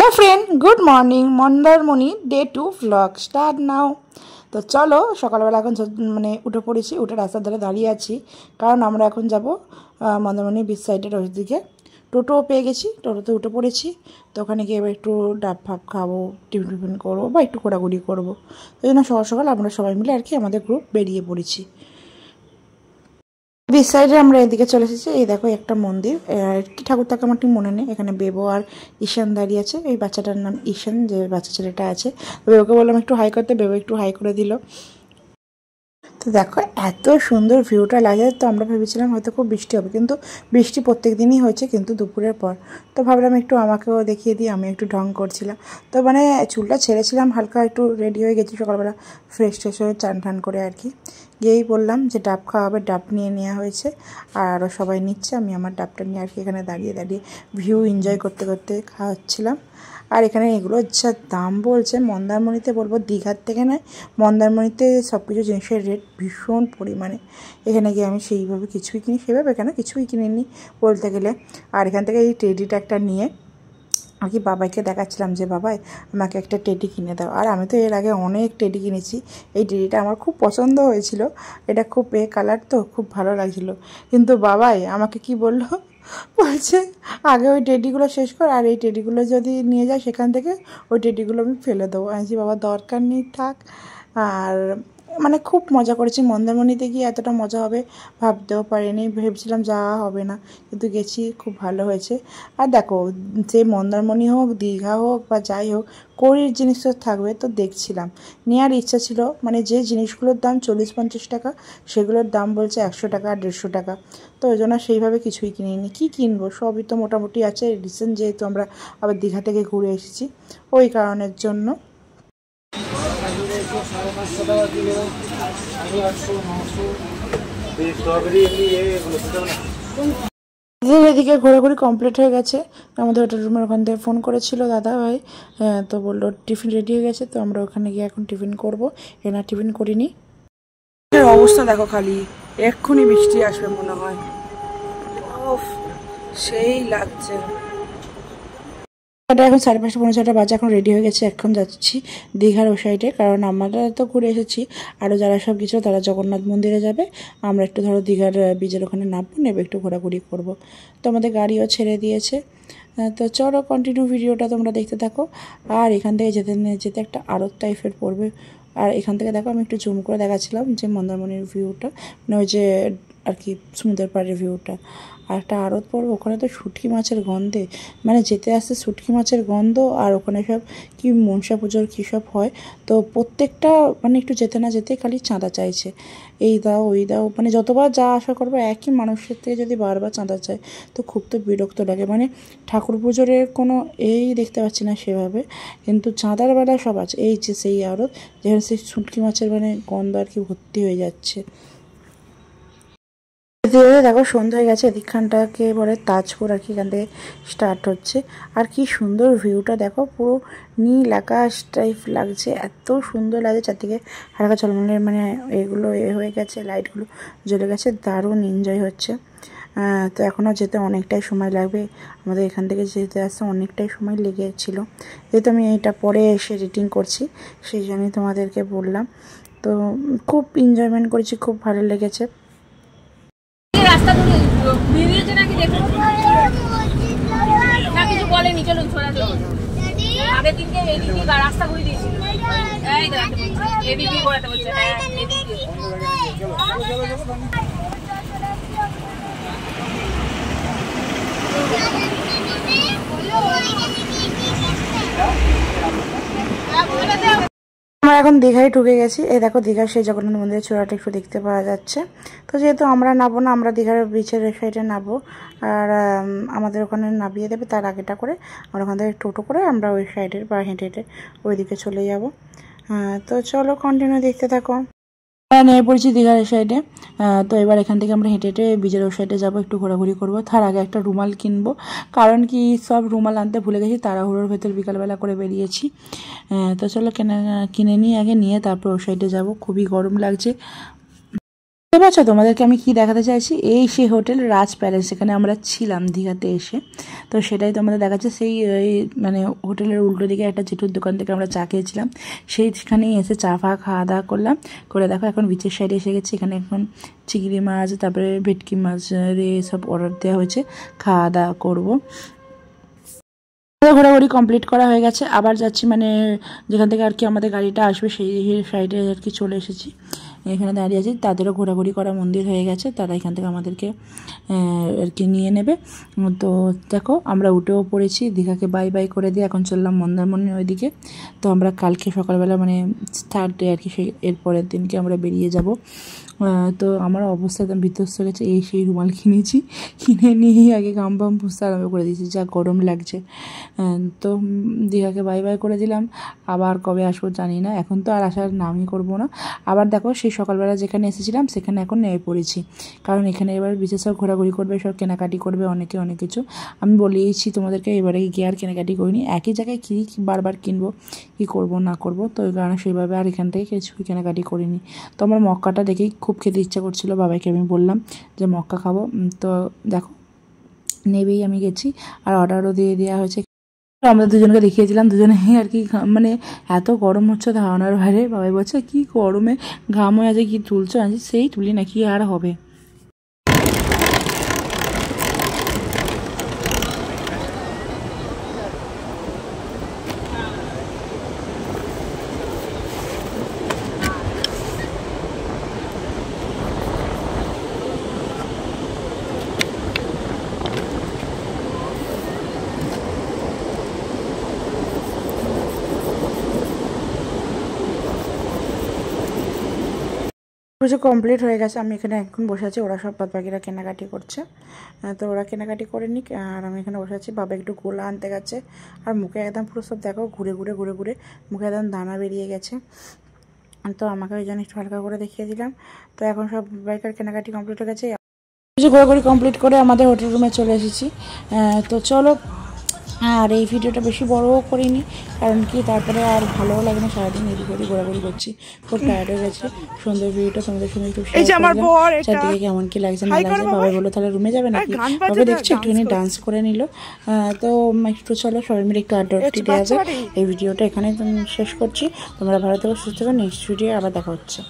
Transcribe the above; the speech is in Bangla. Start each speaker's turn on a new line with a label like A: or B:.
A: Hello friend good morning Mandarmani day 2 vlog start now. तो चलो सकाल बेला मैं उठे पड़ी उठे रास्तार धारे दाड़िए आছি कारण আমরা এখন যাব मंदारमणि बीच साइडের ওই দিকে। টোটো পেয়ে গেছি, টোটোতে উঠে পড়েছি। তো ওখানে গিয়ে এবার একটু ডাব ফাব খাবো, টিফিন করবো বা একটু ঘোরাঘুরি করবো। ওই জন্য সকাল সকাল আমরা সবাই মিলে আর কি আমাদের গ্রুপ বেরিয়ে পড়েছি। बीच साइडे আমরা এদিকে চলে এসেছি। এই দেখো একটা মন্দির, কি ঠাকুর থাকে আমার ঠিক মনে নেই। এখানে বেবো আর ঈশান দাঁড়িয়ে আছে। এই বাচ্চাটার নাম ঈশান, যে বাচ্চা ছেলেটা আছে। বেবোকে বললাম একটু হাই করতে, বেবো একটু হাই করে দিল। তো দেখো এত সুন্দর ভিউটা লাগে। তো আমরা ভেবেছিলাম হয়তো খুব বৃষ্টি হবে, কিন্তু বৃষ্টি প্রত্যেক দিনই হয়েছে, কিন্তু দুপুরের পর। তো ভাবলাম একটু আমাকেও দেখিয়ে দিই, আমি একটু ঢং করছিলাম। তো মানে চুলটা ছেড়েছিলাম, হালকা একটু রেডি হয়ে গেছি সকালবেলা, ফ্রেশ ট্রেশ হয়ে চান টান করে আর কি। গিয়েই বললাম যে ডাব খাওয়া হবে, ডাব নিয়ে নেওয়া হয়েছে আর আরও সবাই নিচ্ছে। আমি আমার ডাবটা নিয়ে আর কি এখানে দাঁড়িয়ে দাঁড়িয়ে ভিউ এনজয় করতে করতে খাওয়াচ্ছিলাম। আর এখানে এগুলো যা দাম বলছে, মন্দারমণিতে বলবো দীঘার থেকে নয়, মন্দারমণিতে সব কিছু জিনিসের রেট ভীষণ পরিমাণে। এখানে গিয়ে আমি সেইভাবে কিছুই কিনি, সেভাবে এখানে কিছুই কিনিনি বলতে গেলে। আর এখান থেকে এই টেডিটা একটা নিয়ে আর কি বাবাইকে দেখাচ্ছিলাম যে বাবাই আমাকে একটা টেডি কিনে দাও। আর আমি তো এর আগে অনেক টেডি কিনেছি, এই টেডিটা আমার খুব পছন্দ হয়েছিল। এটা খুব কালার, তো খুব ভালো লাগছিলো। কিন্তু বাবাই আমাকে কি বললো, বলছে আগে ওই টেডিগুলো শেষ কর, আর এই টেডিগুলো যদি নিয়ে যায় সেখান থেকে ওই টেডিগুলো আমি ফেলে দেবো। আমি বলছি বাবা দরকার নেই, থাক। আর মানে খুব মজা করেছি মন্দারমণিতে গিয়ে, এতটা মজা হবে ভাবতেও পারিনি, ভেবেছিলাম যাওয়া হবে না, কিন্তু গেছি, খুব ভালো হয়েছে। আর দেখো যে মন্দারমণি হোক, দীঘা হোক বা যাই হোক, কড়ির জিনিস তো থাকবে। তো দেখছিলাম, নেওয়ার ইচ্ছা ছিল, মানে যে জিনিসগুলোর দাম 40-50 টাকা, সেগুলোর দাম বলছে 100 টাকা আর 150 টাকা। তো ওই জন্য সেইভাবে কিছুই কিনিনি। কী কিনবো, সবই তো মোটামুটি আছে। রিসেন্ট যেহেতু আমরা আবার দীঘা থেকে ঘুরে এসেছি, ওই কারণের জন্য। এদিকে ঘোরাঘুরি কমপ্লিট হয়ে গেছে। আমাদের হোটেল রুমের ওখান থেকে ফোন করেছিল দাদা ভাই, তো বললো টিফিন রেডি হয়ে গেছে। তো আমরা ওখানে গিয়ে এখন টিফিন করবো। এনা টিফিন করিনি। অবস্থা দেখো, খালি এক্ষুনি বৃষ্টি আসবে মনে হয়, সেই লাগছে। এটা এখন 5:30-6:30 বাজে, এখন রেডি হয়ে গেছে। এখন যাচ্ছি দীঘার ওই সাইডে, কারণ আমরা তো ঘুরে এসেছি। আরও যারা সব কিছু তারা জগন্নাথ মন্দিরে যাবে, আমরা একটু ধরো দীঘার বীজের ওখানে নামবো, নেবে একটু ঘোরাঘুরি করবো। তো আমাদের গাড়িও ছেড়ে দিয়েছে। তো চলো কন্টিনিউ ভিডিওটা তোমরা দেখতে থাকো। আর এখান থেকে যেতে যেতে একটা আড়ত টাইপের পড়বে। আর এখান থেকে দেখো আমি একটু জুম করে দেখাচ্ছিলাম যে মন্দারমণির ভিউটা, মানে ওই যে আর কি সমুদ্রের পাড়ের ভিউটা। আর একটা আড়ত পড়বে, ওখানে তো শুটকি মাছের গন্ধে, মানে যেতে আসতে শুটকি মাছের গন্ধ। আর ওখানে সব কি মনসা পুজোর কী সব হয়। তো প্রত্যেকটা মানে একটু যেতে না যেতে খালি চাঁদা চাইছে, এই দাও ওই দাও। মানে যতবার যা আশা করবো একই মানুষের থেকে যদি বারবার চাঁদা চায়, তো খুব তো বিরক্ত লাগে। মানে ঠাকুর পুজোর কোনো এই দেখতে পাচ্ছি না সেভাবে, কিন্তু চাঁদার বেলা সব আছে। এই যে সেই আড়ত, যেখানে সেই শুটকি মাছের মানে গন্ধ আর কি ভর্তি হয়ে যাচ্ছে। দেখো সন্ধ্যা হয়ে গেছে, এদিকখানটাকে বলে তাজপুর আর কি, এখান থেকে স্টার্ট হচ্ছে। আর কি সুন্দর ভিউটা দেখো, পুরো নীল আকাশ টাইপ লাগছে, এত সুন্দর লাগছে চারদিকে হালকা ঝলমলে, মানে এগুলো হয়ে গেছে, লাইটগুলো জ্বলে গেছে, দারুণ এনজয় হচ্ছে। তো এখনও যেতে অনেকটাই সময় লাগবে, আমাদের এখান থেকে যেতে আসতে অনেকটাই সময় লেগেছিল। যেহেতু আমি এটা পরে এসে এডিটিং করছি, সেই জন্যই তোমাদেরকে বললাম। তো খুব এনজয়মেন্ট করেছি, খুব ভালো লেগেছে। রাস্তা বেরিয়েছে নাকি দেখুন, না কিছু বলেনি, চলুন ছোড়া আগের দিনকে এদিকে রাস্তা ঘুরে দিয়েছিল, এদিকে ঘোরাতে বলছে। হ্যাঁ এদিকে আমরা এখন দীঘায় ঢুকে গেছি। এই দেখো দীঘার সেই জগন্নাথ মন্দিরের চূড়াটা একটু দেখতে পাওয়া যাচ্ছে। তো যেহেতু আমরা নামবো না, আমরা দীঘার বিচের সাইডে নামবো, আর আমাদের ওখানে নামিয়ে দেবে। তার আগেটা করে আমরা ওখান থেকে টোটো করে আমরা ওই সাইডের বা হেঁটে হেঁটে ওই দিকে চলে যাব। তো চলো কন্টিনিউ দেখতে থাকো। নেমে পড়েছি দীঘার সাইডে। তো এবার এখান থেকে আমরা হেঁটে হেঁটে বিচের ওই সাইডে যাবো, একটু ঘোরাঘুরি করবো। তার আগে একটা রুমাল কিনবো, কারণ কি সব রুমাল আনতে ভুলে গেছি, তাড়াহুড়োর ভেতর বিকালবেলা করে বেরিয়েছি। তো চলো কিনে নিই আগে, নিয়ে তারপর ওই সাইডে যাবো। খুবই গরম লাগছে। পারছো তোমাদেরকে আমি কি দেখাতে চাইছি? এই সেই হোটেল রাজ প্যালেস, এখানে আমরা ছিলাম দীঘাতে এসে, তো সেটাই তোমাদের দেখাচ্ছে। সেই মানে হোটেলের উল্টো দিকে একটা জেঠুর দোকান থেকে আমরা চা খেয়েছিলাম, সেইখানেই এসে চা ফা খাওয়া দাওয়া করলাম করে দেখো এখন বিচের সাইডে এসে গেছি। এখানে এখন চিংড়ি মাছ, তারপরে ভেটকি মাছ সব অর্ডার দেওয়া হয়েছে, খাওয়া দাওয়া করবো। ঘোরাঘুরি কমপ্লিট করা হয়ে গেছে, আবার যাচ্ছি মানে যেখান থেকে আর কি আমাদের গাড়িটা আসবে সেই সাইডে আর কি চলে এসেছি। এখানে দাঁড়িয়ে আছি, তাদেরও ঘোরাঘুরি করা মন্দির হয়ে গেছে, তারা এখান থেকে আমাদেরকে আর কি নিয়ে নেবে। তো দেখো আমরা উঠেও পড়েছি, দীঘাকে বাই বাই করে দিয়ে এখন চললাম মন্দারমণির ওইদিকে। তো আমরা কালকে সকালবেলা মানে থার্ড ডে আর কি, সেই এর পরের দিনকে আমরা বেরিয়ে যাব। তো আমার অবস্থা একদম বিধ্বস্ত গেছে, এই সেই রুমাল কিনেছি, কিনে নিয়েই আগে ঘাম বাম পুষতে আরম্ভ করে দিয়েছি, যা গরম লাগছে। তো দীঘাকে বাই বাই করে দিলাম, আবার কবে আসবো জানি না, এখন তো আর আসার নামই করবো না। আবার দেখো সেই সকালবেলা যেখানে এসেছিলাম সেখানে এখন নেমে পড়েছি, কারণ এখানে এবার বিশেষ সব ঘোরাঘুরি করবে, সব কেনাকাটি করবে, অনেকে অনেক কিছু। আমি বলেইছি তোমাদেরকে এবারে গিয়ে আর কেনাকাটি করিনি, একই জায়গায় কী বারবার কিনবো, কী করব না করব, তো ওই কারণে সেইভাবে আর এখান থেকে কিছু কেনাকাটি করিনি। তো আমার মক্কাটা দেখেই খুব খেতে ইচ্ছা করছিলো, বাবাকে আমি বললাম যে মক্কা খাবো। তো দেখো নেবেই আমি গেছি, আর অর্ডারও দিয়ে দেওয়া হয়েছে। আমরা দুজনকে দেখিয়েছিলাম, দুজনে আর কি মানে এত গরম হচ্ছে ধারণার বাইরে। বাবাই বলছে কি গরমে ঘাম হয়ে আছে, কি তুলছো? আজ সেই তুলি না, কি আর হবে। পুজো কমপ্লিট হয়ে গেছে, আমি এখানে এখন বসে আছি, ওরা সব বাদ বাকিরা কেনাকাটি করছে। তো ওরা কেনাকাটি করে নিক, আর আমি এখানে বসে আছি। বাবা একটু গোলা আনতে গেছে, আর মুখে একদম পুরো সব দেখো ঘুরে ঘুরে ঘুরে ঘুরে মুখে একদম দানা বেরিয়ে গেছে। তো আমাকে ওই জন্য একটু হালকা করে দেখিয়ে দিলাম। তো এখন সব বাইকার কেনাকাটি কমপ্লিট হয়ে গেছে, কিছু ঘোরাঘুরি কমপ্লিট করে আমাদের হোটেল রুমে চলে এসেছি। তো চলো, আর এই ভিডিওটা বেশি বড়ও করিনি, কারণ কি তারপরে আর ভালোও লাগে না, সারাদিন এদিক ওদিক ঘোরাঘুরি করছি, খুব টায়ার্ড হয়ে গেছে। সুন্দর ভিডিওটা তোমাদের সঙ্গে একটু শেয়ার করলাম, চারদিকে কেমন কি লাগছে না লাগছে। বাবা বললো তাহলে রুমে যাবে নাকি, বাবা দেখছি একটুখানি ডান্স করে নিল। তো একটু চলো সবাই মিলে একটু আড্ডাটি দেওয়া যায়। এই ভিডিওটা এখানে শেষ করছি, তোমরা ভালো থেকো, সুস্থ থেকো, নেক্সট ভিডিও আবার দেখা হচ্ছে।